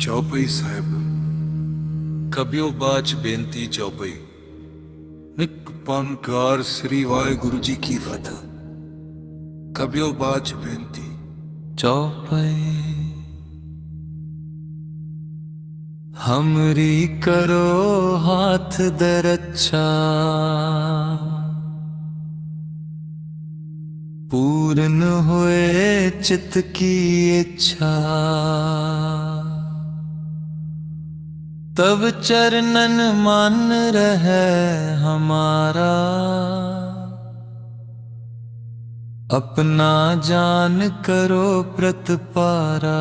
चौपई साहिब कबियो बाच बेनती चौपई निक पंकार श्री वाहिगुरु जी की फतह। कबियो बाच बेनती चौपई हमरी करो हाथ दरच्छा, पूर्ण हुए चित्त की इच्छा। तब चरणन मान रहे हमारा, अपना जान करो प्रतिपारा।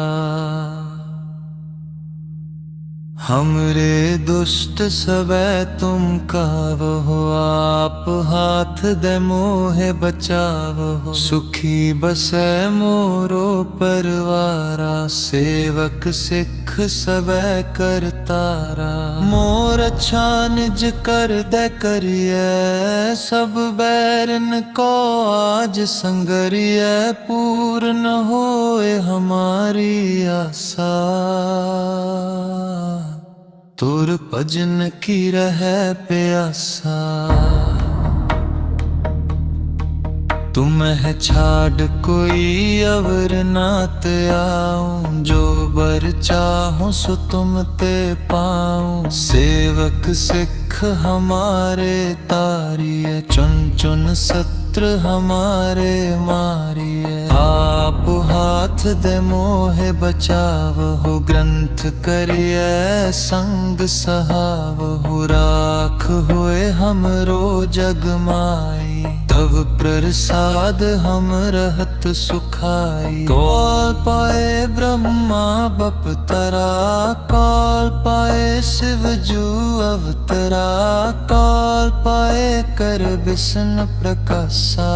हमरे दुष्ट सबे तुम कावहो, आप हाथ दे मोहे बचावहो। सुखी बसे मोरो परवारा, सेवक सिख सबे करतारा। मोर अच्छा निज कर दे करिए, सब बैरन को आज संगरिए। पूर्ण होए हमारी आशा, तुर भजन की रहे प्यासा। तुम्हें छाड़ कोई अवर नात आऊं, जो बर चाहूं सो तुम ते पाऊं। सेवक सिख हमारे तारिये, चुन चुन सत्र हमारे मारिये। आप हाथ दे मोहे बचावहो, ग्रंथ करिए संग सहावहो। राख हुए हमरो जग माई, तब प्रसाद हम रहत सुखाई। कौल पाए ब्रह्मा बपतरा, कौल पाए शिव जू अवतरा। कौल पाए कर विष्णु प्रकाशा,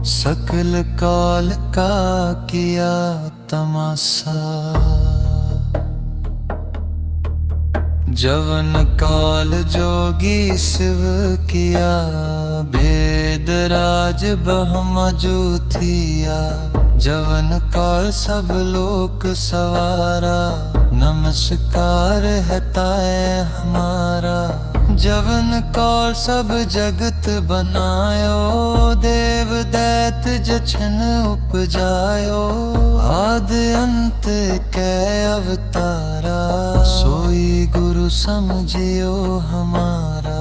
सकल काल का किया तमाशा। जवन काल जोगी शिव किया, भेद राज ब्रह्म जूथिया। जवन काल सब लोक सवारा, नमस्कार है ताए हमारा। जवन काल सब जगत बनायो, देव दैत जछन उपजायो। आदि अंत कै अवतारा, सोई गुरु समझियो हमारा।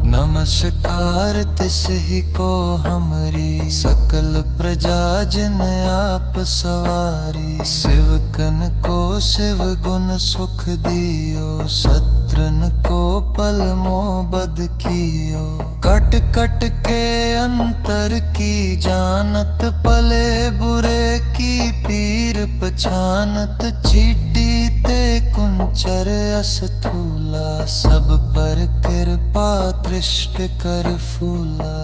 नमस्कार तिस ही को हमरी, सकल प्रजा जिन आप सवारी। शिवकन को शिव गुण सुख दियो, शत्रन को पल मोह बद कियो। कट कट के अंतर की जानत, पले बुरे की पीर पछानत। चीटी ते कुंचर अस्थूला, सब पर कृपा दृष्टि कर फूला।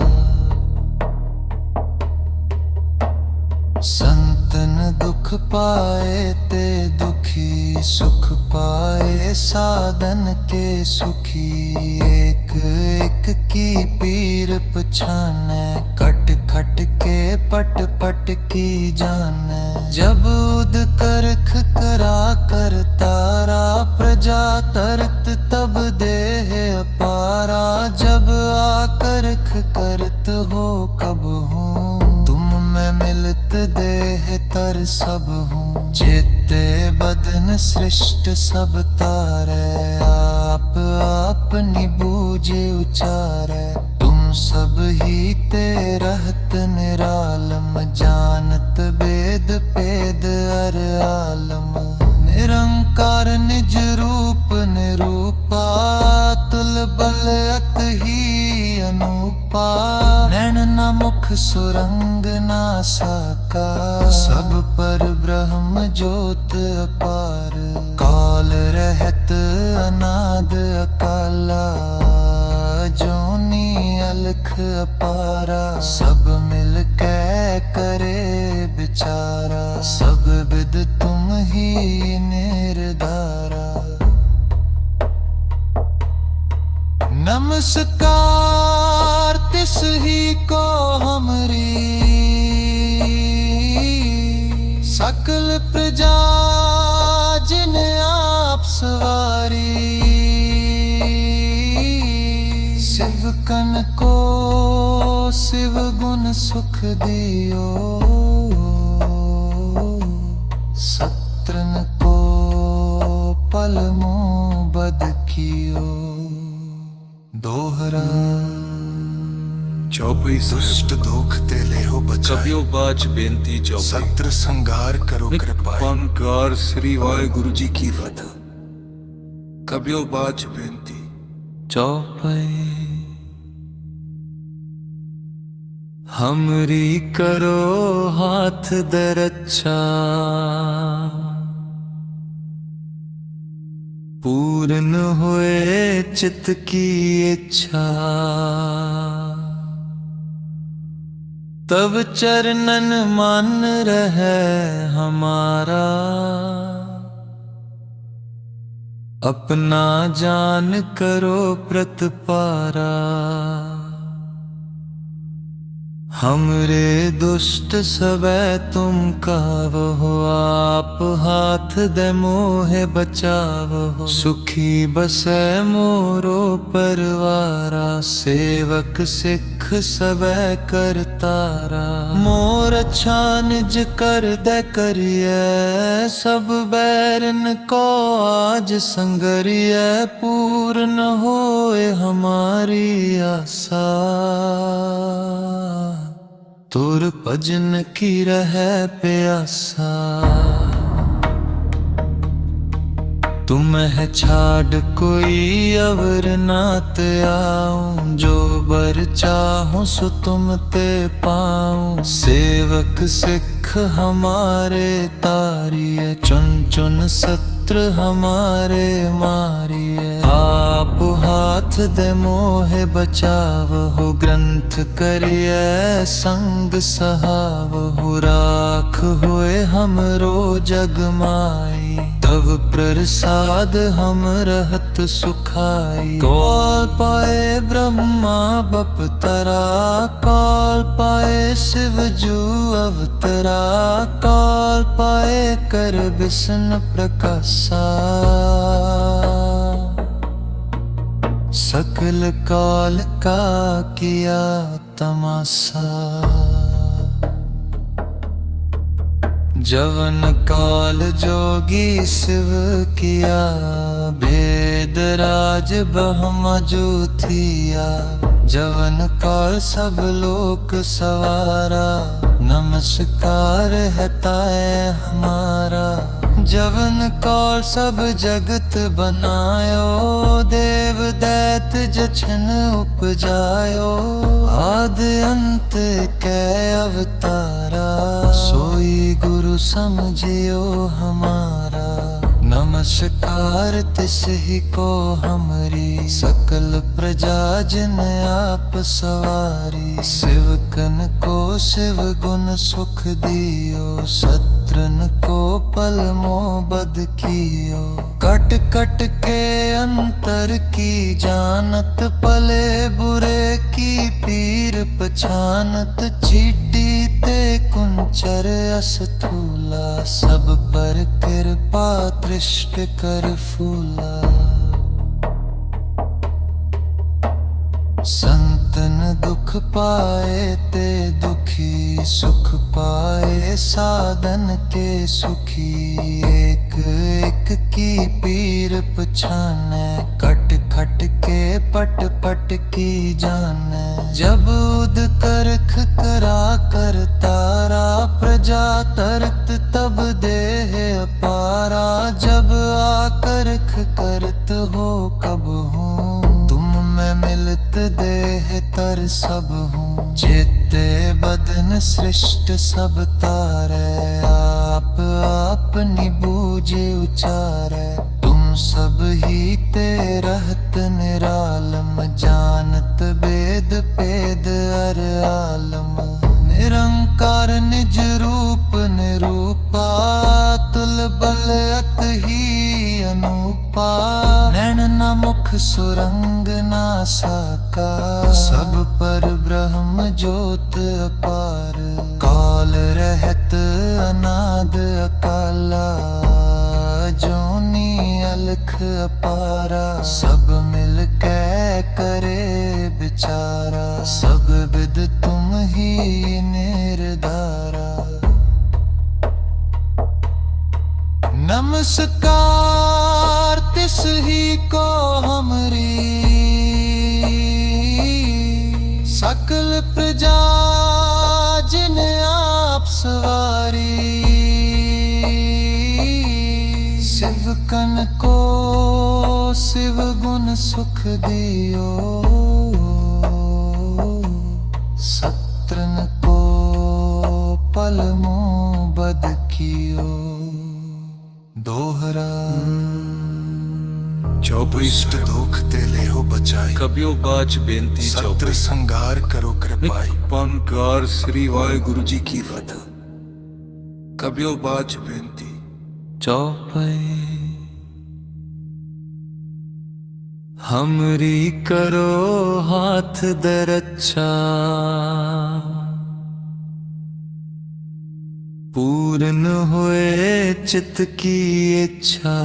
संतन दुख पाए ते दुखी, सुख पाए साधन के सुखी। एक एक की पीर पछाने, कट खट के पट पट की जाने। जब उद करख करा कर तारा, प्रजा तरत तब देह अपारा। जब आकरख करत हो कब हूँ, तुम मैं मिलत देह तर सब हूँ। जेते बदन सृष्ट सब तारे, आप अपनी बूझ उचारे। तुम सब ही ते रहत निरालम, जानत वेद पेद अर आलम। निरंकार निज रूप निरूपा, तुल बल अत ही अनूपा। नैन न मुख सुरंग नासाका, सब पर ब्रह्म ज्योत अपार। काल रहत अनाद अकाला, जोनी अलख अपारा। सब मिल के करे बिचारा, सब विद तुम ही निर्धारा। नमस्कार तिस ही को हमरी, सकल प्रजा जिन आप सवारी, शिवकन को शिव गुण सुख दियो, सत्रन को पल मोह बद कियो। दोहरा चौपई दुष्ट दोख ते लेहो बचाए, कबियो बाच बेनती चौपई सत्र संगार करो कृपा। पंकार श्री वाहिगुरु जी की फतह। कबियो बाच बेनती चौपई हमरी करो हाथ दे रक्षा, पूर्ण होए चित्त की इच्छा, तब चरणन मान रहे हमारा, अपना जान करो प्रतपारा। हमरे दुष्ट सबे तुम कावहो, आप हाथ दे मोहे बचावहो। सुखी बसे मोरो परवारा, सेवक सिख सबे करतारा। मोर अच्छा निज कर दे करिए, सब बैरन को आज संगरिए। पूर्ण होए हमारी आशा, तुर भजन की रहे प्यासा। तुम्हें छाड़ कोई अवर नात आऊं, जो बर चाहूं सो तुम ते पाऊं। सेवक सिख हमारे तारिये, चुन चुन सत्र हमारे मारिये। आप हाथ दे मोहे बचावहो, ग्रंथ करिए संग सहावहो। राख होए हमरो जग माई, तब प्रसाद हम रहत सुखाई। कौल पाए ब्रह्मा बपतरा, कौल पाए शिव जू अवतरा। कौल पाए कर विष्णु प्रकाशा, सकल काल का किया तमाशा। जवन काल जोगी शिव किया, भेद राज ब्रह्म जूथिया। जवन काल सब लोक सवारा, नमस्कार है ताए हमारा। जवन काल सब जगत बनायो, देव दैत जछन उपजायो। आदि अंत कै अवतारा, सोई गुरु समझियो हमारा। नमस्कार तिस ही को हमरी, सकल प्रजा जिन आप सवारी। शिवकन को शिव गुण सुख दियो, सत्रन को पल मोह बद कियो। कट कट के अंतर की जानत, पले बुरे की पीर पछानत। चीटी ते कुंचर अस्थूला, सब पर कृपा दृष्ट कर फूला। संतन दुख पाए ते दुखी, सुख पाए साधन के सुखी। एक एक की पीर पछाने, कट खट के पट पट की जाने। जब उद करख करा कर तारा, प्रजा तरत तब देह अपारा। जब आकरख करत हो कब हूँ, तुम में मिलत देह तर सब हूँ। जेते बदन सृष्ट सब तारे, आप अपनी बूझ उचारे। तुम सब ही ते रहत निरालम, जानत वेद पेद अर आलम। निरंकार निज रूप निरूपा, तुल बल अत ही अनूपा। नैन न मुख सुरंग ना साका, सब पर ब्रह्म ज्योत अपार। काल रहत अनाद अकाल, वाला जोनी अलख अपारा, सब मिल के करे बिचारा, सब बिद तुम ही निर्धारा। नमस्कार तिस ही को हमरी, सकल प्रजा जिन आप सवारी। शिवकन को शिव गुण सुख दियो, सत्रन को पल मोह बद कियो। दोहरा चौबिष्ट दुख ते लेहो बचाई, कबियो बाच बेनती सत्र संगार करो कृपाई। पंकार श्री वाहिगुरु जी की फतह। कबियो बाच बेनती चौपाई। हमरी करो हाथ दे रक्षा, पूर्ण होए चित्त की इच्छा।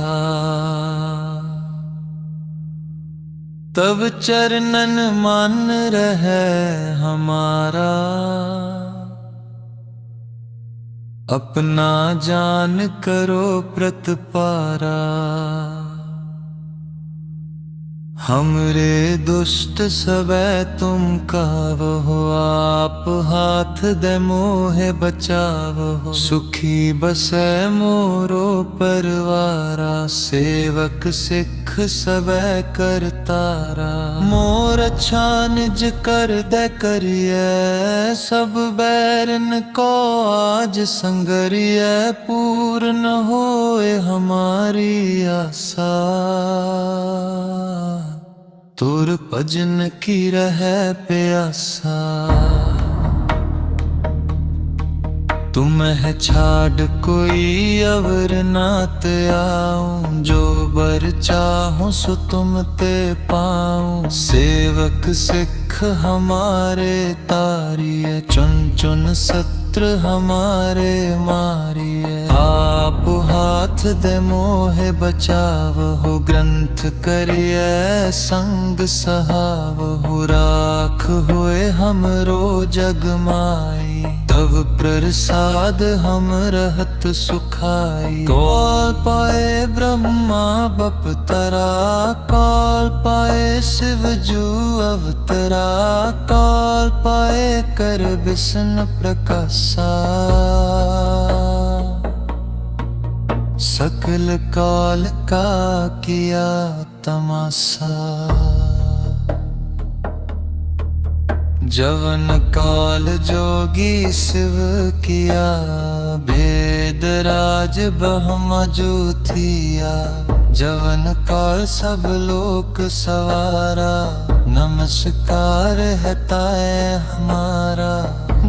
तब चरणन मान रहे हमारा, अपना जान करो प्रतपारा। हमरे दुष्ट सबे तुम कावहो, आप हाथ दे मोहे बचावहो। सुखी बसे मोरो परवारा, सेवक सिख सबे करतारा। मोर अच्छा निज कर दे करिए, सब बैरन को आज संगरिए। पूर्ण होए हमारी आशा, तुर भजन की रहे प्यासा। तुम्हें छाड़ कोई अवर नात आऊं, जो बर चाहूं सो तुम ते पाऊं। सेवक सिख हमारे तारिये, चुन चुन सत्र हमारे मारिये। आप हाथ दे मोहे बचावहो, ग्रंथ करिए संग सहावहो। राख होए हमरो जग माई, तब प्रसाद हम रहत सुखाई। कौल पाए ब्रह्मा बपतरा, कौल पाए शिव जू अवतरा। कौल पाए कर विष्णु प्रकाशा, सकल काल का किया तमाशा। जवन काल जोगी शिव किया, भेद राज ब्रह्म जूथिया। जवन काल सब लोक सवारा, नमस्कार है ताए हमारा।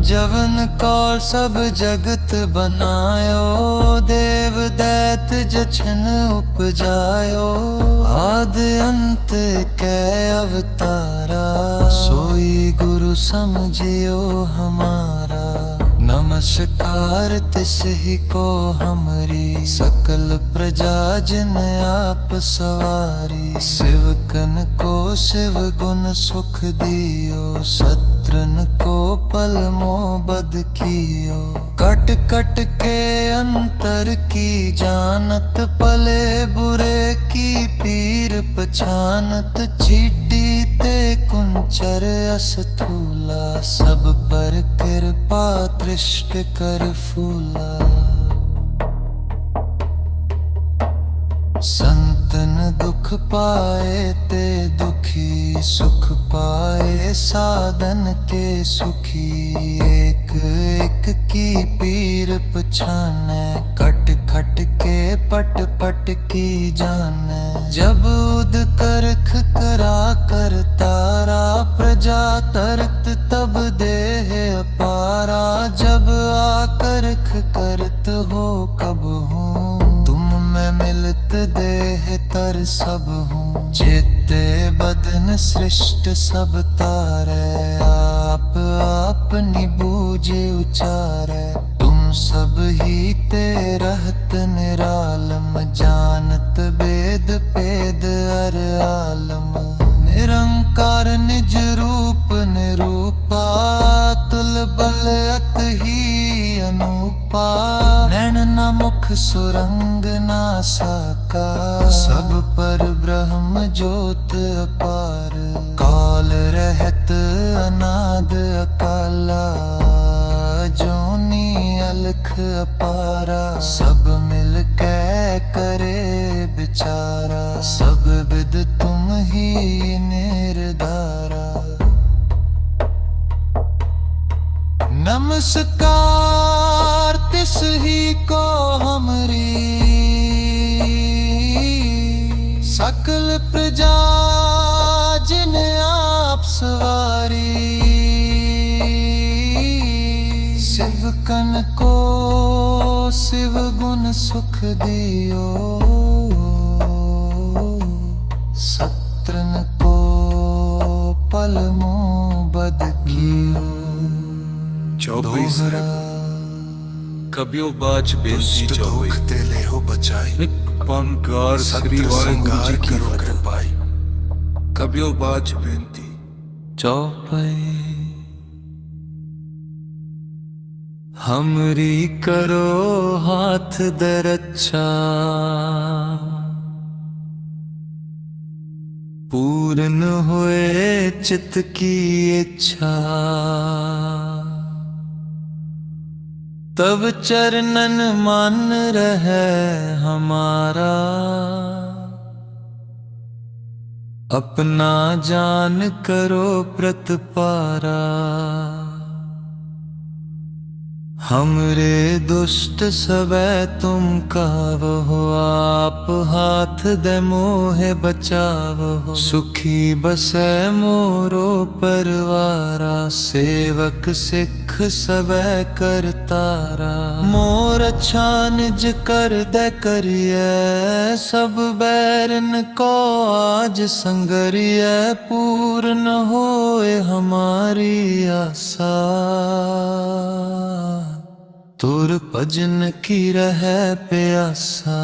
जवन काल सब जगत बनायो, देव दैत जछन उपजायो। आदि अंत कै अवतारा, सोई गुरु समझियो हमारा। नमस्कार तिस ही को हमरी, सकल प्रजा जिन आप सवारी। शिवकन को शिव गुण सुख दियो, सत्रन को पल मोह बद कियो। कट कट के अंतर की जानत, पले बुरे की पीर पछानत। चीटी ते कुंचर अस्थूला, सब पर कृपा दृष्ट कर फूला। संतन दुख पाए ते दुखी, सुख पाए साधन के सुखी। एक एक की पीर पछाने, कट खट के पट पट की जाने। जब उद करख करा कर तारा, प्रजा तरत तब देह अपारा। जब आकरख करत हो कब हूँ, तुम में मिलत देह तर सब हूँ। चेते बदन सृष्ट सब तारे, आप अपनी बूझ उचारे। तुम सब ही ते रहत निरालम, जानत वेद पेद अर आलम। निरंकार निज रूप निरूपा, तुल बल अत ही अनूपा। नैन न मुख सुरंग ना साका, सब पर ब्रह्म ज्योत अपार। काल रहत अनाद अकाला, जोनी अलख अपारा। सब मिल के करे बिचारा, सब विद तुम ही निर्धारा। नमस्कार तिस ही को हमरी, सकल प्रजा जिन आप सवारी। शिवकन को शिव गुण सुख दियो, सत्रन को पल मुँह बद कियो। चौबई कबियो बाच बेनती चौबई ते ले हो बचाई। पंकार श्री वाहिगुरु जी की कृपाई, कबियो बाच बेनती चौपाई। हमरी करो हाथ दे रक्षा, पूर्ण होए चित्त की इच्छा। तब चरणन मान रहे हमारा, अपना जान करो प्रतिपारा। हमरे दुष्ट सबे तुम कावहो, आप हाथ दे मोहे बचावहो। सुखी बसे मोरो परवारा, सेवक सिख सबे करतारा। मोर अच्छा निज कर दे करिए, सब बैरन को आज संगरिए। पूर्ण होए हमारी आशा, तुर भजन की रहे प्यासा।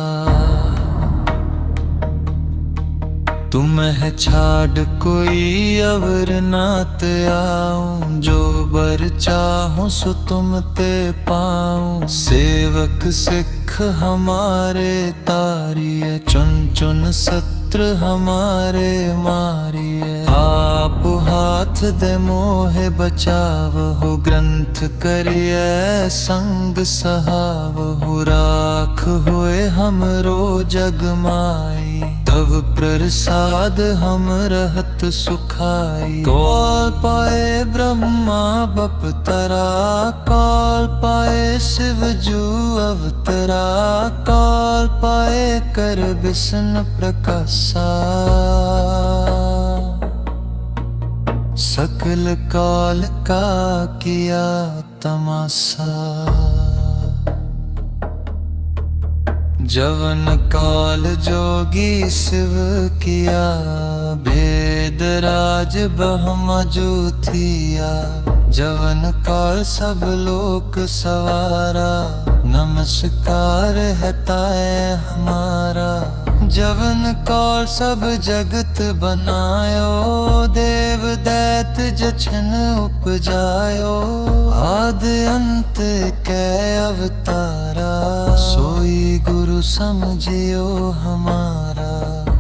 तुम्हें छाड़ कोई अवर नात आऊं, जो बर चाहूं सो तुम ते पाऊं। सेवक सिख हमारे तारिये, चुन चुन सत्र हमारे मारिये। आप हाथ दे मोहे बचावहो, ग्रंथ करिए संग सहावहो। राख होए हमरो जग माई, तब प्रसाद हम रहत सुखाई। कौल पाए ब्रह्मा बपतरा, कौल पाए शिव जू अवतरा। कौल पाए कर विष्णु प्रकाशा, सकल काल का किया तमाशा। जवन काल जोगी शिव किया, भेद राज ब्रह्म जूथिया। जवन काल सब लोक सवारा, नमस्कार है ताए हमारा। जवन काल सब जगत बनायो, देव दैत जछन उपजायो। आद अंत कै अवतारा, सोई गुरु समझियो हमारा।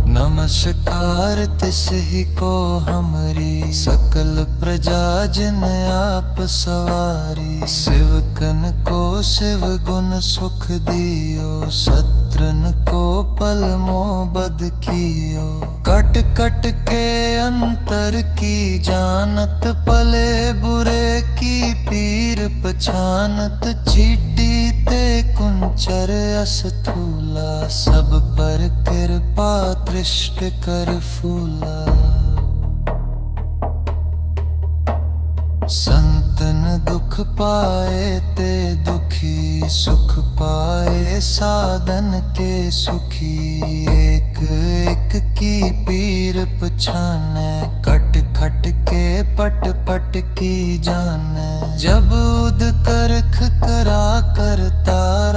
नमस्कार तिस ही को हमरी, सकल प्रजा जिन आप सवारी। शिवकन को शिव गुण सुख दियो, सत्रन को पल मोह बद कियो। कट कट के अंतर की जानत, पले बुरे की पीर पछानत। चीटी ते कुंचर अस्थूला, सब पर कृपा दृष्ट कर फूला। संतन दुख पाए ते दुखी, सुख पाए साधन के सुखी। एक एक की पीर पछाने, कट खट के पट पट की जाने। जब उद करख करा कर तारा,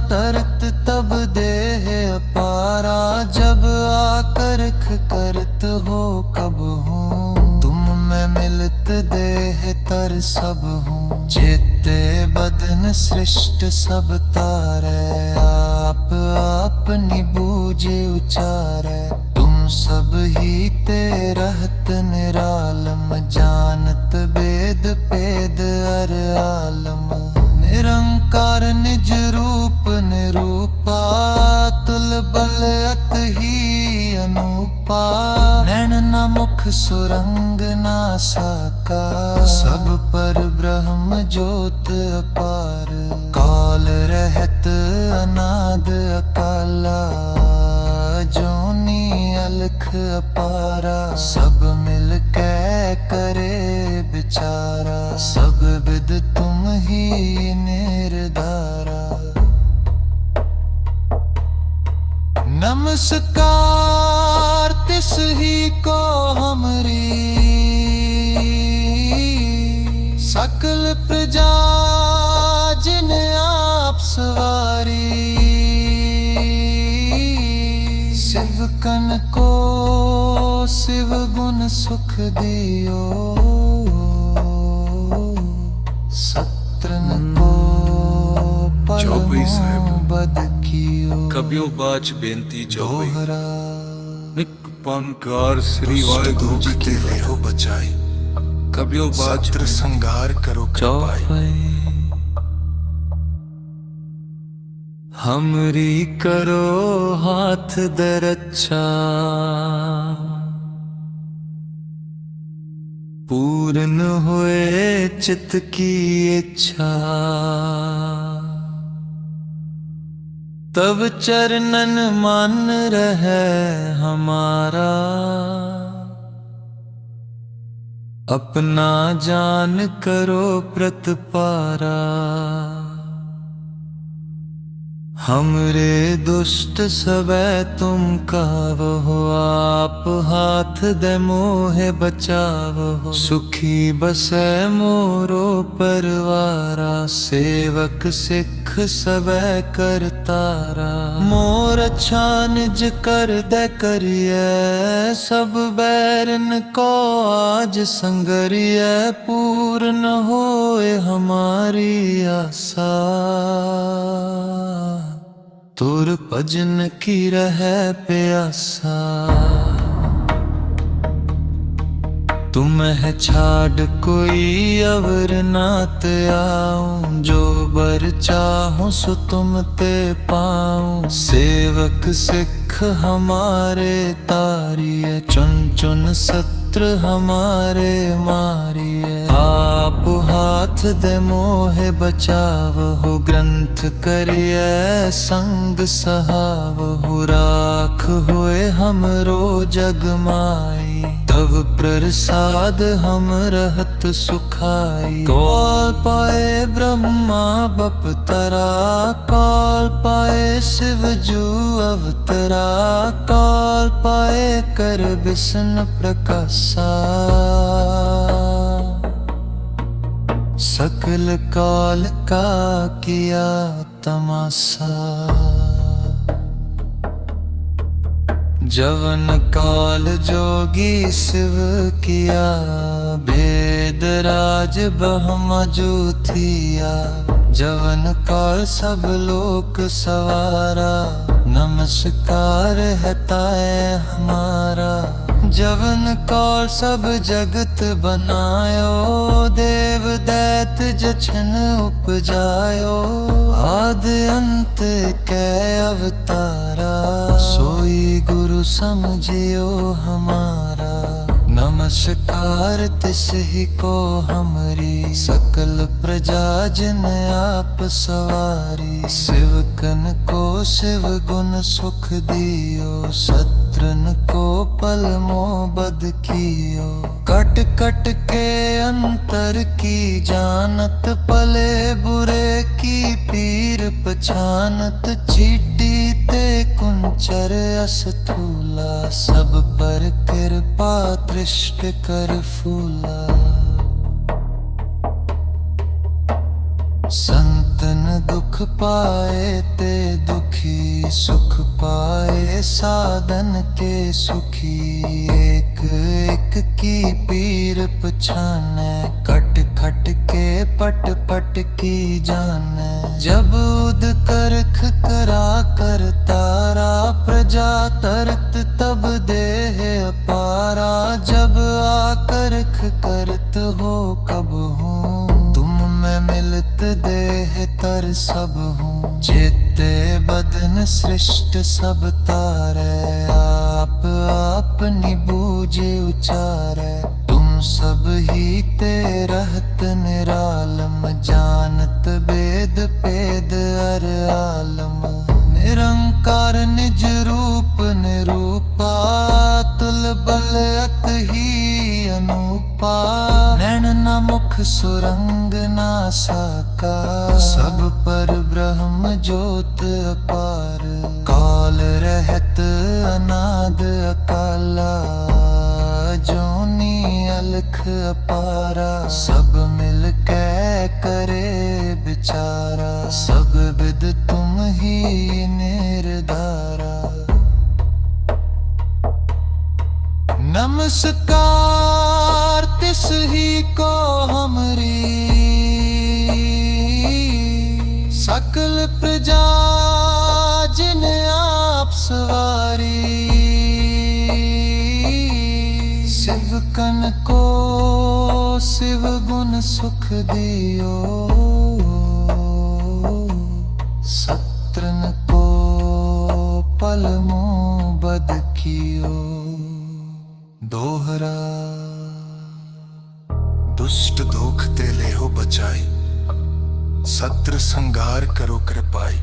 तरत तब देह अपारा, जब आकर्ख करत हो कब हूँ, तुम मैं मिलत देह तर सब हूँ। चेते बदन सृष्ट सब तारे, आप अपनी बूझ उचारे। तुम सब ही ते रहत निरालम, जानत बेद पेद अर आलम। निरंकार निज रूप निरूपा, तुल बल अत ही अनूपा। नैन न मुख सुरंग ना साका, सब पर ब्रह्म ज्योत अपार। काल रहत अनाद अकाला, जोनी अलख अपारा। सब मिल के करे बिचारा, सब विद तुम ही निर्धारा। नमस्कार तिस ही को हमरी, सकल प्रजा जिन आप सवारी। शिव कन को शिव गुण सुख दियो, सत्रन को चौबई साहिब बद कियो। कबियो बाच बेनती चौबई। दोहरा निपंकार श्री वाहिगुरु जी के लेहो बचाई, कबियो बाच सत्र संगार करो कृपाई। हमरी करो हाथ दे रक्षा, पूर्ण होए चित्त की इच्छा। तब चरणन मान रहे हमारा, अपना जान करो प्रतिपारा। हमरे दुष्ट सबे तुम कावहो, आप हाथ दे मोहे बचावहो। सुखी बसे मोरो परवारा, सेवक सिख सबे करतारा। मोर अच्छा निज कर दे करिए, सब बैरन को आज संगरिए। पूर्ण होए हमारी आशा, तुर भजन की रहे प्यासा। तुम्हें छाड़ कोई अवर नात आऊं, जो बर चाहूं सो तुम ते पाऊं। सेवक सिख हमारे तारिये, चुन चुन सत्र हमारे मारिये। आप हाथ दे मोहे बचावहो, ग्रंथ करिए संग सहावहो। राख होए हमरो जग माई, तब प्रसाद हम रहत सुखाई। कौल पाए ब्रह्मा बपतरा, कौल पाए शिव जू अवतरा। कौल पाए कर विष्णु प्रकाशा, सकल काल का किया तमाशा। जवन काल जोगी शिव किया, भेद राज ब्रह्म जूथिया। जवन काल सब लोक सवारा, नमस्कार है ताए हमारा। जवन काल सब जगत बनायो, देव दैत जछन उपजायो। आदि अंत कै अवतारा, सोई गुरु समझियो हमारा। नमस्कार तिस ही को हमरी, सकल प्रजा जिन आप सवारी। शिव कन को शिव गुण सुख दियो, सत्रन को पल मोह बद कियो। कट कट के अंतर की जानत, पले बुरे की पीर पछानत। चीटी ते कुंचर अस्थूला, सब पर कृपा दृष्ट कर फूला। संतन दुख पाए ते दुखी, सुख पाए साधन के सुखी। एक एक की पीर पछाने, कट खट के पट पट की जाने। जब उद करख करा कर तारा, प्रजा तरत तब देह अपारा। जब आकरख करत हो कब हूँ, तुम मैं मिलत देह तर सब हूँ। चेते बदन सृष्ट सब तारे, आप अपनी बूझ उचारे। तुम सब ही ते रहत निरालम, जानत बेद पेद अर आलम। निरंकार निज रूप निरूपा, तुल बल अत ही अनूपा। नैन न मुख सुरंग ना साका, सब पर ब्रह्म ज्योत अपार। काल रहत अनाद अकाला, जोनी अलख अपारा। सब मिल के करे बिचारा, सब विद तुम ही निर्धारा। नमस्कार तिस ही को हमरी, सकल प्रजा जिन आप सवारी। शिव कन को शिव गुण सुख दियो, सत्रन को पल मुँह बद कियो। दोहरा दुष्ट दोख ते ले हो बचाई, सत्र संगार करो कृपाई।